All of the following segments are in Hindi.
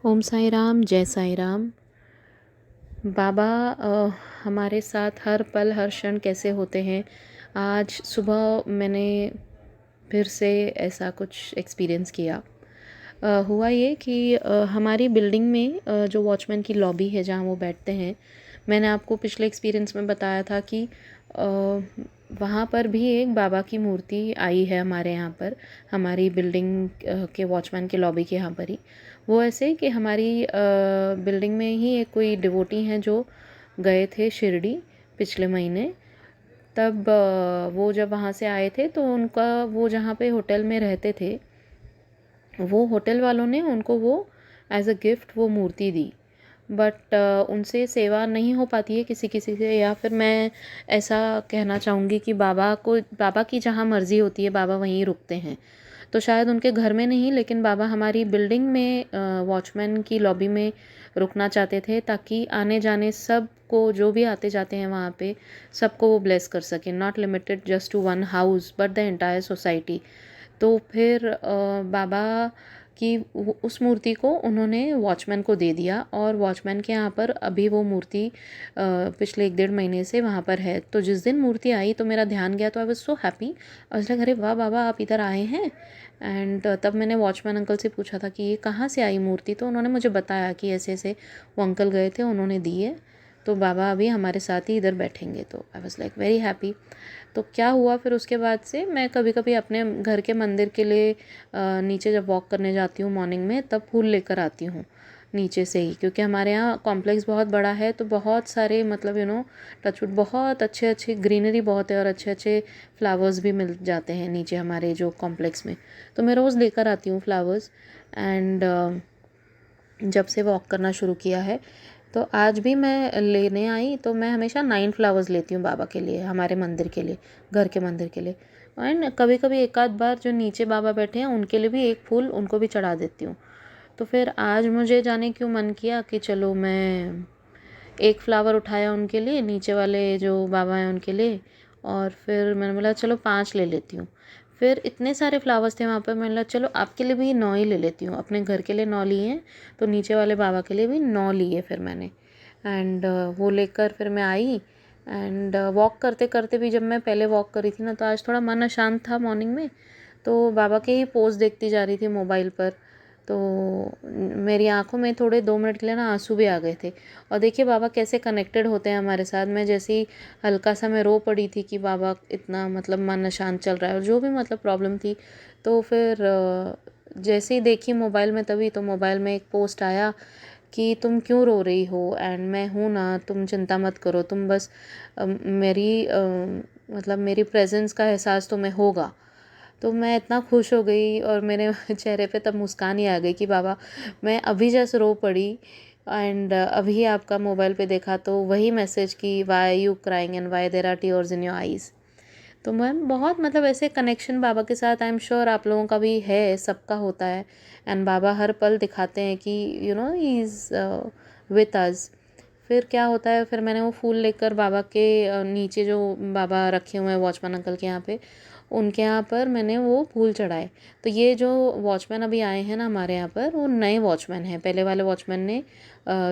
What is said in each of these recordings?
ओम साई राम, जय साई राम। बाबा हमारे साथ हर पल हर क्षण कैसे होते हैं। आज सुबह मैंने फिर से ऐसा कुछ एक्सपीरियंस किया। हुआ ये कि हमारी बिल्डिंग में जो वॉचमैन की लॉबी है जहाँ वो बैठते हैं, मैंने आपको पिछले एक्सपीरियंस में बताया था कि वहाँ पर भी एक बाबा की मूर्ति आई है हमारे यहाँ पर, हमारी बिल्डिंग के वॉचमैन के लॉबी के यहाँ पर ही। वो ऐसे कि हमारी बिल्डिंग में ही एक कोई डिवोटी हैं जो गए थे शिरडी पिछले महीने। तब वो जब वहाँ से आए थे तो उनका वो जहाँ पे होटल में रहते थे, वो होटल वालों ने उनको वो एज अ गिफ्ट वो मूर्ति दी। बट उनसे सेवा नहीं हो पाती है किसी किसी से, या फिर मैं ऐसा कहना चाहूँगी कि बाबा की जहाँ मर्ज़ी होती है बाबा वहीं रुकते हैं। तो शायद उनके घर में नहीं, लेकिन बाबा हमारी बिल्डिंग में वॉचमैन की लॉबी में रुकना चाहते थे, ताकि आने जाने सब को जो भी आते जाते हैं वहाँ पे सबको वो ब्लेस कर सकें, not limited just to one house but the entire society. तो फिर बाबा की उस मूर्ति को उन्होंने वॉचमैन को दे दिया, और वॉचमैन के यहाँ पर अभी वो मूर्ति पिछले 1 डेढ़ महीने से वहाँ पर है। तो जिस दिन मूर्ति आई तो मेरा ध्यान गया, तो आई वाज सो हैप्पी। और उसने अरे वाह बाबा, आप इधर आए हैं। एंड तब मैंने वॉचमैन अंकल से पूछा था कि ये कहाँ से आई मूर्ति, तो उन्होंने मुझे बताया कि ऐसे ऐसे वो अंकल गए थे, उन्होंने दी है। तो बाबा अभी हमारे साथ ही इधर बैठेंगे। तो I was like very happy. तो क्या हुआ फिर उसके बाद से मैं कभी कभी अपने घर के मंदिर के लिए नीचे जब वॉक करने जाती हूँ मॉर्निंग में, तब फूल लेकर आती हूँ नीचे से ही, क्योंकि हमारे यहाँ कॉम्प्लेक्स बहुत बड़ा है। तो बहुत सारे मतलब टचवुड बहुत अच्छे अच्छे ग्रीनरी बहुत है, और अच्छे अच्छे फ्लावर्स भी मिल जाते हैं नीचे हमारे जो कॉम्प्लेक्स में। तो मैं रोज़ लेकर आती हूँ फ्लावर्स। एंड जब से वॉक करना शुरू किया है, तो आज भी मैं लेने आई, तो मैं हमेशा 9 फ्लावर्स लेती हूँ बाबा के लिए, हमारे मंदिर के लिए, घर के मंदिर के लिए। एंड कभी कभी एक आध बार जो नीचे बाबा बैठे हैं उनके लिए भी एक फूल उनको भी चढ़ा देती हूँ। तो फिर आज मुझे जाने क्यों मन किया कि चलो मैं एक फ्लावर उठाया उनके लिए, नीचे वाले जो बाबा हैं उनके लिए, और फिर मैंने बोला चलो 5 ले लेती हूँ। फिर इतने सारे फ्लावर्स थे वहाँ पर, मैंने बोला चलो आपके लिए भी 9 ही ले लेती हूँ। अपने घर के लिए 9 लिए हैं, तो नीचे वाले बाबा के लिए भी 9 लिए फिर मैंने। एंड वो लेकर फिर मैं आई। एंड वॉक करते करते भी, जब मैं पहले वॉक करी थी ना, तो आज थोड़ा मन अशांत था मॉर्निंग में, तो बाबा के ही पोस्ट देखती जा रही थी मोबाइल पर। तो मेरी आंखों में थोड़े 2 मिनट के लिए ना आंसू भी आ गए थे। और देखिए बाबा कैसे कनेक्टेड होते हैं हमारे साथ। मैं जैसे ही हल्का सा मैं रो पड़ी थी कि बाबा इतना मतलब मन अशांत चल रहा है और जो भी मतलब प्रॉब्लम थी, तो फिर जैसे ही देखी मोबाइल में, तभी तो मोबाइल में एक पोस्ट आया कि तुम क्यों रो रही हो, एंड मैं हूँ ना, तुम चिंता मत करो, तुम बस मतलब मेरी प्रेजेंस का एहसास तुम्हें होगा। तो मैं इतना खुश हो गई, और मेरे चेहरे पे तब मुस्कान ही आ गई कि बाबा, मैं अभी जस्ट रो पड़ी, एंड अभी आपका मोबाइल पे देखा तो वही मैसेज कि why you crying and why there are tears in your eyes. तो मैम बहुत मतलब ऐसे कनेक्शन बाबा के साथ आई एम श्योर आप लोगों का भी है, सबका होता है। एंड बाबा हर पल दिखाते हैं कि ही इज़ विथ अस। फिर क्या होता है, फिर मैंने वो फूल लेकर बाबा के नीचे जो बाबा रखे हुए हैं वॉचमैन अंकल के यहाँ पे, उनके यहाँ पर मैंने वो फूल चढ़ाए। तो ये जो वॉचमैन अभी आए हैं ना हमारे यहाँ पर, वो नए वॉचमैन हैं। पहले वाले वॉचमैन ने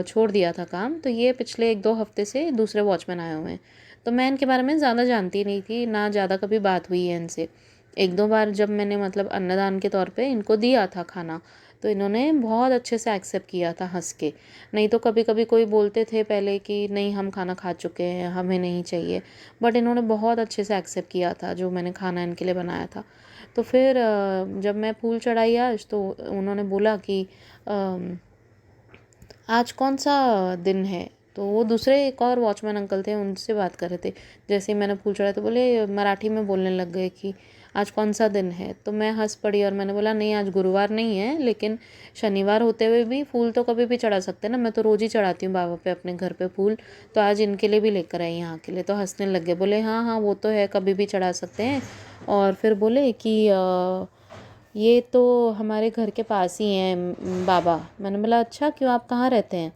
छोड़ दिया था काम, तो ये पिछले 1-2 हफ्ते से दूसरे वॉचमैन आए हुए हैं। तो मैं इनके बारे में ज़्यादा जानती नहीं थी, ना ज़्यादा कभी बात हुई है इनसे। 1-2 बार जब मैंने मतलब अन्नदान के तौर पे इनको दिया था खाना, तो इन्होंने बहुत अच्छे से एक्सेप्ट किया था हंस के। नहीं तो कभी कभी कोई बोलते थे पहले कि नहीं हम खाना खा चुके हैं, हमें नहीं चाहिए। बट इन्होंने बहुत अच्छे से एक्सेप्ट किया था जो मैंने खाना इनके लिए बनाया था। तो फिर जब मैं फूल चढ़ाई आज, तो उन्होंने बोला कि आज कौन सा दिन है। तो वो दूसरे एक और वॉचमैन अंकल थे, उनसे बात कर रहे थे। जैसे ही मैंने फूल चढ़ाया तो बोले, मराठी में बोलने लग गए कि आज कौन सा दिन है। तो मैं हंस पड़ी और मैंने बोला नहीं, आज गुरुवार नहीं है, लेकिन शनिवार होते हुए भी फूल तो कभी भी चढ़ा सकते हैं ना, मैं तो रोज़ ही चढ़ाती हूँ बाबा पे अपने घर पे फूल। तो आज इनके लिए भी लेकर आई यहाँ के लिए। तो हंसने लग गए, बोले हाँ हाँ वो तो है, कभी भी चढ़ा सकते हैं। और फिर बोले कि ये तो हमारे घर के पास ही हैं बाबा। मैंने बोला अच्छा, क्यों, आप कहाँ रहते हैं,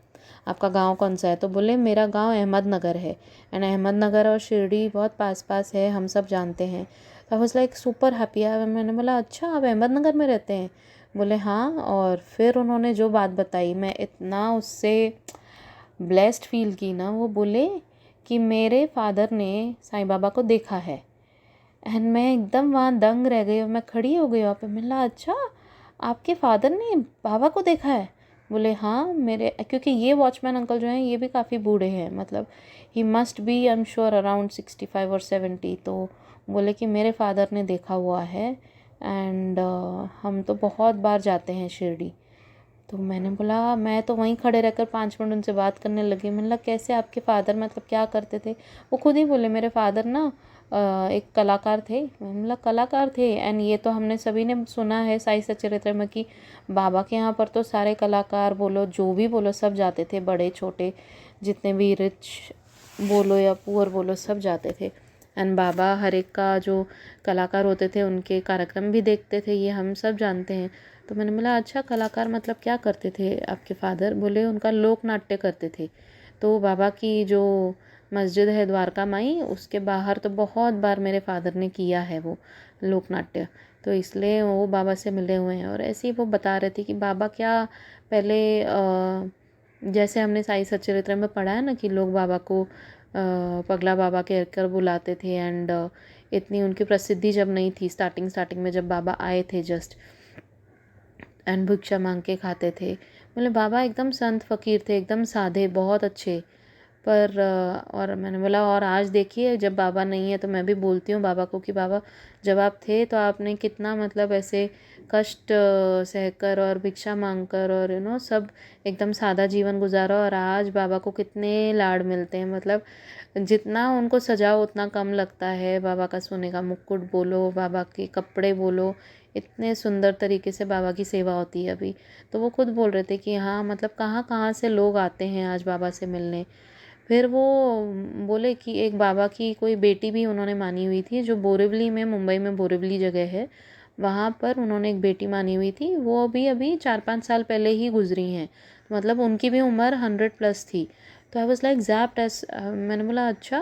आपका गांव कौन सा है। तो बोले मेरा गांव अहमदनगर है, एंड अहमदनगर और शिरडी बहुत पास पास है, हम सब जानते हैं। तो I was like super happy. मैंने बोला अच्छा, आप अहमदनगर में रहते हैं। बोले हाँ। और फिर उन्होंने जो बात बताई, मैं इतना उससे ब्लेस्ड फील की ना। वो बोले कि मेरे फादर ने साईं बाबा को देखा है। एंड मैं एकदम वहाँ दंग रह गई और मैं खड़ी हो गई वहाँ पे। मैंने कहा अच्छा, आपके फादर ने बाबा को देखा है? बोले हाँ मेरे, क्योंकि ये वॉचमैन अंकल जो हैं ये भी काफ़ी बूढ़े हैं, मतलब he must be I am sure around 65 और 70। तो बोले कि मेरे फादर ने देखा हुआ है एंड हम तो बहुत बार जाते हैं शिरडी। तो मैंने बोला, मैं तो वहीं खड़े रहकर 5 मिनट उनसे बात करने लगी। मैंने बोला कैसे आपके फ़ादर मतलब क्या करते थे? वो खुद ही बोले मेरे फादर ना एक कलाकार थे। मैंने बोला कलाकार थे? एंड ये तो हमने सभी ने सुना है साई सचरित्र में कि बाबा के यहाँ पर तो सारे कलाकार बोलो जो भी बोलो सब जाते थे, बड़े छोटे जितने भी रिच बोलो या पुअर बोलो सब जाते थे। एंड बाबा हर एक का जो कलाकार होते थे उनके कार्यक्रम भी देखते थे, ये हम सब जानते हैं। तो मैंने बोला अच्छा, कलाकार मतलब क्या करते थे आपके फादर? बोले उनका लोक नाट्य करते थे। तो बाबा की जो मस्जिद है द्वारका माई, उसके बाहर तो बहुत बार मेरे फादर ने किया है वो लोक नाट्य, तो इसलिए वो बाबा से मिले हुए हैं। और ऐसे ही वो बता रहे थे कि बाबा क्या पहले जैसे हमने साई सच्चरित्र में पढ़ा है ना कि लोग बाबा को पगला बाबा कह कर बुलाते थे। एंड इतनी उनकी प्रसिद्धि जब नहीं थी, स्टार्टिंग स्टार्टिंग में जब बाबा आए थे जस्ट, एंड भिक्षा मांग के खाते थे। मतलब बाबा एकदम संत फ़कीर थे, एकदम साधे, बहुत अच्छे। पर और मैंने बोला और आज देखिए जब बाबा नहीं है तो मैं भी बोलती हूँ बाबा को कि बाबा जब आप थे तो आपने कितना मतलब ऐसे कष्ट सहकर और भिक्षा मांगकर और सब एकदम सादा जीवन गुजारा, और आज बाबा को कितने लाड़ मिलते हैं। मतलब जितना उनको सजाओ उतना कम लगता है। बाबा का सोने का मुकुट बोलो, बाबा के कपड़े बोलो, इतने सुंदर तरीके से बाबा की सेवा होती है अभी। तो वो खुद बोल रहे थे कि हाँ मतलब कहाँ कहाँ से लोग आते हैं आज बाबा से मिलने। फिर वो बोले कि एक बाबा की कोई बेटी भी उन्होंने मानी हुई थी, जो बोरिवली में, मुंबई में बोरिवली जगह है, वहाँ पर उन्होंने एक बेटी मानी हुई थी। वो भी अभी 4-5 साल पहले ही गुजरी हैं, मतलब उनकी भी उम्र 100+ थी। तो आई वॉज़ लाइक ज़ैप्ट एस। मैंने बोला अच्छा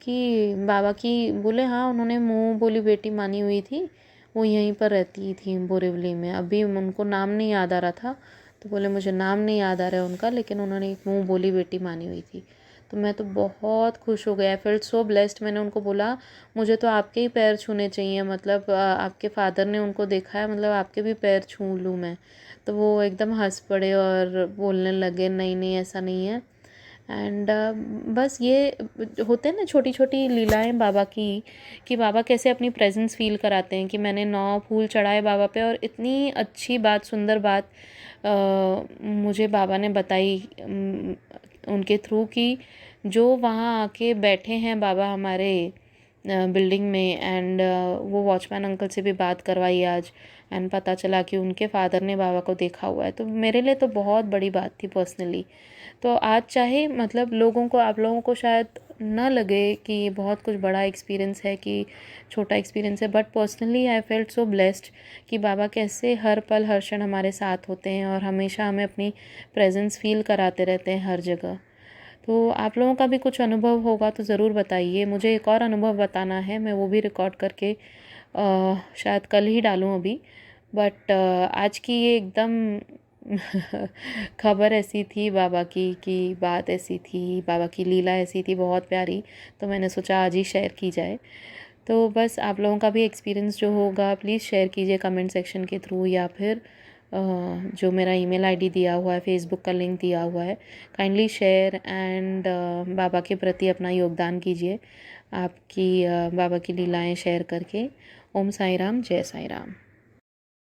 कि बाबा की, बोले हाँ उन्होंने मुँह बोली बेटी मानी हुई थी, वो यहीं पर रहती थी बोरिवली में। अभी उनको नाम नहीं याद आ रहा था, तो बोले मुझे नाम नहीं याद आ रहा है उनका, लेकिन उन्होंने एक मुँह बोली बेटी मानी हुई थी। तो मैं तो बहुत खुश हो गया, आई फेल्ट सो ब्लेस्ड। मैंने उनको बोला मुझे तो आपके ही पैर छूने चाहिए, मतलब आपके फादर ने उनको देखा है, मतलब आपके भी पैर छू लूँ मैं? तो वो एकदम हंस पड़े और बोलने लगे नहीं नहीं ऐसा नहीं है। एंड बस ये होते हैं ना छोटी छोटी लीलाएं बाबा की, कि बाबा कैसे अपनी प्रेजेंस फील कराते हैं। कि मैंने 9 फूल चढ़ाए बाबा पे और इतनी अच्छी बात, सुंदर बात मुझे बाबा ने बताई उनके थ्रू, कि जो वहाँ आके बैठे हैं बाबा हमारे बिल्डिंग में। एंड वो वॉचमैन अंकल से भी बात करवाई आज, एंड पता चला कि उनके फादर ने बाबा को देखा हुआ है। तो मेरे लिए तो बहुत बड़ी बात थी पर्सनली। तो आज चाहे मतलब लोगों को, आप लोगों को शायद ना लगे कि ये बहुत कुछ बड़ा एक्सपीरियंस है कि छोटा एक्सपीरियंस है, but personally I felt so blessed कि बाबा कैसे हर पल हर क्षण हमारे साथ होते हैं और हमेशा हमें अपनी प्रेजेंस फील कराते रहते हैं हर जगह। तो आप लोगों का भी कुछ अनुभव होगा तो ज़रूर बताइए। मुझे एक और अनुभव बताना है, मैं वो भी रिकॉर्ड करके शायद कल ही डालूँ अभी। बट आज की ये एकदम खबर ऐसी थी बाबा की, कि बात ऐसी थी, बाबा की लीला ऐसी थी बहुत प्यारी, तो मैंने सोचा आज ही शेयर की जाए। तो बस आप लोगों का भी एक्सपीरियंस जो होगा प्लीज़ शेयर कीजिए कमेंट सेक्शन के थ्रू, या फिर जो मेरा ईमेल आईडी दिया हुआ है, फेसबुक का लिंक दिया हुआ है, काइंडली शेयर। एंड बाबा के प्रति अपना योगदान कीजिए आपकी बाबा की लीलाएं शेयर करके। ओम साई राम, जय साई राम।